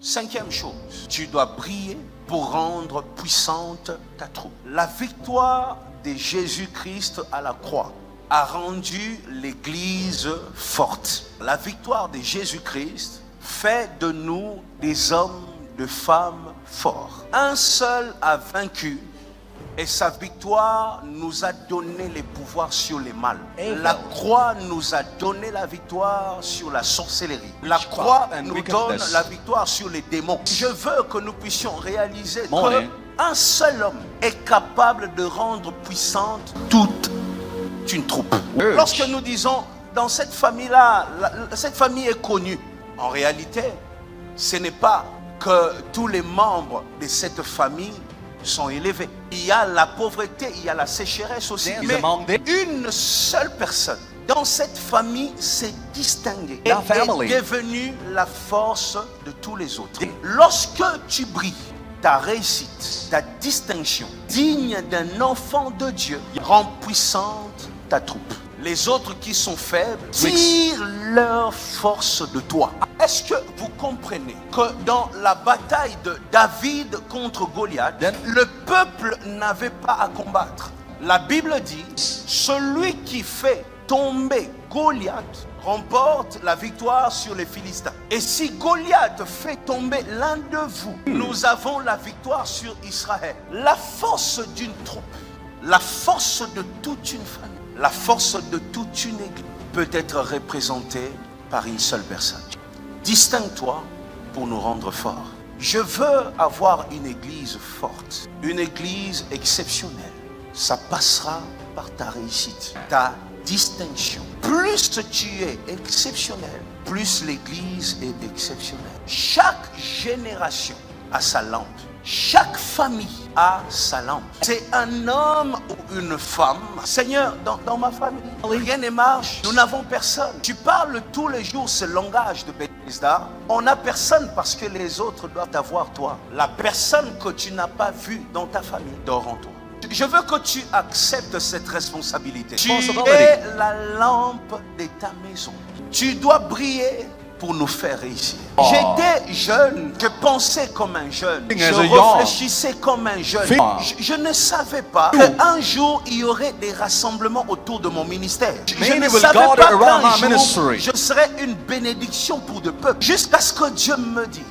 Cinquième chose, tu dois briller pour rendre puissante ta troupe. La victoire de Jésus-Christ à la croix a rendu l'Église forte. La victoire de Jésus-Christ fait de nous des hommes, des femmes forts. Un seul a vaincu et sa victoire nous a donné les pouvoirs sur les mal. La croix nous a donné la victoire sur la sorcellerie. La croix nous donne la victoire sur les démons. Je veux que nous puissions réaliser qu'un seul homme est capable de rendre puissante toute une troupe. Lorsque nous disons dans cette famille-là, cette famille est connue, en réalité, ce n'est pas que tous les membres de cette famille sont élevés. Il y a la pauvreté, il y a la sécheresse aussi. Mais une seule personne dans cette famille s'est distinguée et est devenue la force de tous les autres. Et lorsque tu brilles, ta réussite, ta distinction, digne d'un enfant de Dieu, rend puissante ta troupe. Les autres qui sont faibles tirent leur force de toi. Est-ce que vous comprenez que dans la bataille de David contre Goliath, le peuple n'avait pas à combattre? La Bible dit, celui qui fait tomber Goliath remporte la victoire sur les Philistins. Et si Goliath fait tomber l'un de vous, nous avons la victoire sur Israël. La force d'une troupe, la force de toute une famille, la force de toute une église peut être représentée par une seule personne. Distingue-toi pour nous rendre forts. Je veux avoir une église forte, une église exceptionnelle. Ça passera par ta réussite, ta distinction. Plus tu es exceptionnel, plus l'église est exceptionnelle. Chaque génération a sa lampe. Chaque famille a sa lampe. C'est un homme ou une femme. Seigneur, dans ma famille, rien ne marche. Nous n'avons personne. Tu parles tous les jours ce langage de Bethesda. On n'a personne parce que les autres doivent avoir toi. La personne que tu n'as pas vue dans ta famille dort en toi. Je veux que tu acceptes cette responsabilité. Tu es la lampe de ta maison. Tu dois briller pour nous faire réussir. J'étais jeune, je pensais comme un jeune, je réfléchissais comme un jeune. Je ne savais pas qu'un jour il y aurait des rassemblements autour de mon ministère. Je ne savais pas qu'un jour je serais une bénédiction pour le peuple. Jusqu'à ce que Dieu me dise.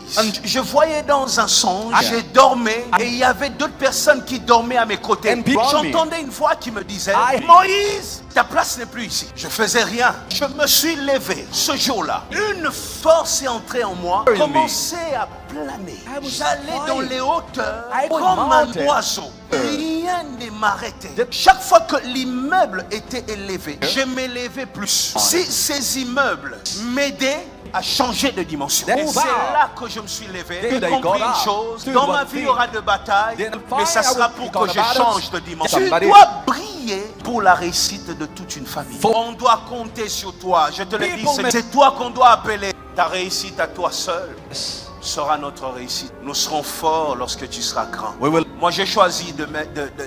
Je voyais dans un songe, je dormais et il y avait d'autres personnes qui dormaient à mes côtés. J'entendais une voix qui me disait, Moïse, ta place n'est plus ici. Je faisais rien. Je me suis levé ce jour-là. Une force est entrée en moi, commençait à planer. J'allais dans les hauteurs comme un oiseau. Rien ne m'arrêtait. Chaque fois que l'immeuble était élevé, je m'élevais plus. Si ces immeubles m'aidaient à changer de dimension. Et c'est là que je me suis levé. J'ai compris une chose. Dans ma vie, il y aura de batailles, mais ça sera pour que je change de dimension. Tu dois briller pour la réussite de toute une famille. On doit compter sur toi. Je te le dis, c'est toi qu'on doit appeler. Ta réussite à toi seul sera notre réussite. Nous serons forts lorsque tu seras grand. Moi, j'ai choisi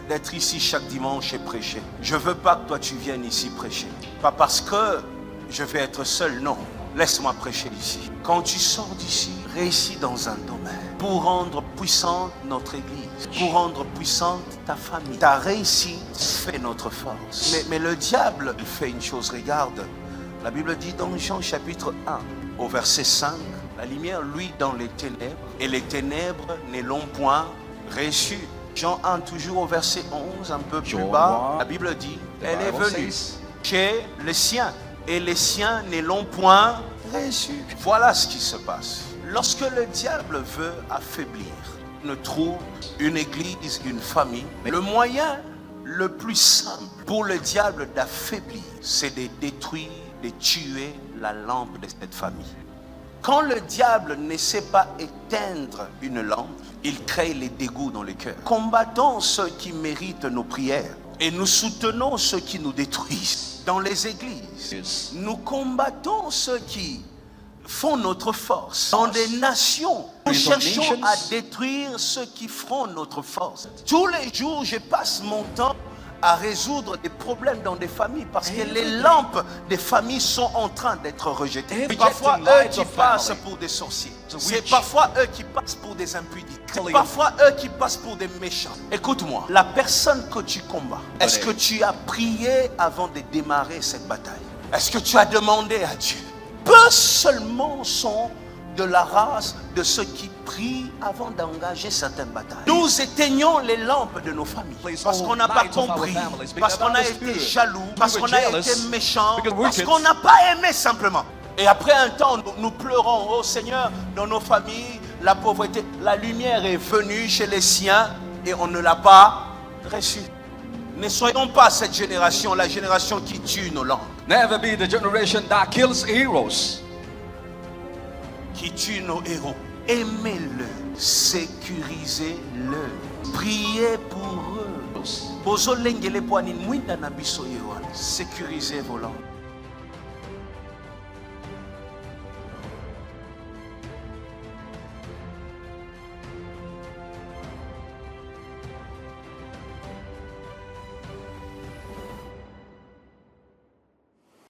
d'être ici chaque dimanche et prêcher. Je ne veux pas que toi tu viennes ici prêcher. Pas parce que je vais être seul, non. Laisse-moi prêcher ici. Quand tu sors d'ici, réussis dans un domaine pour rendre puissante notre église, pour rendre puissante ta famille. Ta réussite fait notre force. Mais le diable fait une chose, regarde. La Bible dit dans Jean chapitre 1, au verset 5, la lumière luit dans les ténèbres et les ténèbres ne l'ont point reçue. Jean 1, toujours au verset 11, un peu plus bas, la Bible dit, elle est venue chez les siens et les siens ne l'ont point reçue. Voilà ce qui se passe. Lorsque le diable veut affaiblir une troupe, une église, une famille, le moyen le plus simple pour le diable d'affaiblir, c'est de détruire, de tuer la lampe de cette famille. Quand le diable ne sait pas éteindre une lampe, il crée les dégoûts dans le cœur. Combattons ceux qui méritent nos prières et nous soutenons ceux qui nous détruisent. Dans les églises, nous combattons ceux qui font notre force. Dans des nations, nous cherchons à détruire ceux qui feront notre force. Tous les jours, je passe mon temps à résoudre des problèmes dans des familles parce que les lampes des familles sont en train d'être rejetées. C'est parfois eux qui passent pour des sorciers. C'est parfois eux qui passent pour des impudiques. C'est parfois eux qui passent pour des méchants. Écoute-moi, la personne que tu combats, est-ce que tu as prié avant de démarrer cette bataille? Est-ce que tu as demandé à Dieu? Peu seulement sont de la race de ceux qui prient avant d'engager certaines batailles. Nous éteignons les lampes de nos familles parce qu'on n'a pas compris, parce qu'on a été jaloux, parce qu'on a été méchants, parce qu'on n'a pas aimé simplement. Et après un temps, nous pleurons, oh Seigneur, dans nos familles, la pauvreté, la lumière est venue chez les siens et on ne l'a pas reçue. Ne soyons pas cette génération, la génération qui tue nos lampes. Never be the generation that kills heroes. Qui tue nos héros. Aimez-le, sécurisez-le, priez pour eux. Sécurisez vos lampes.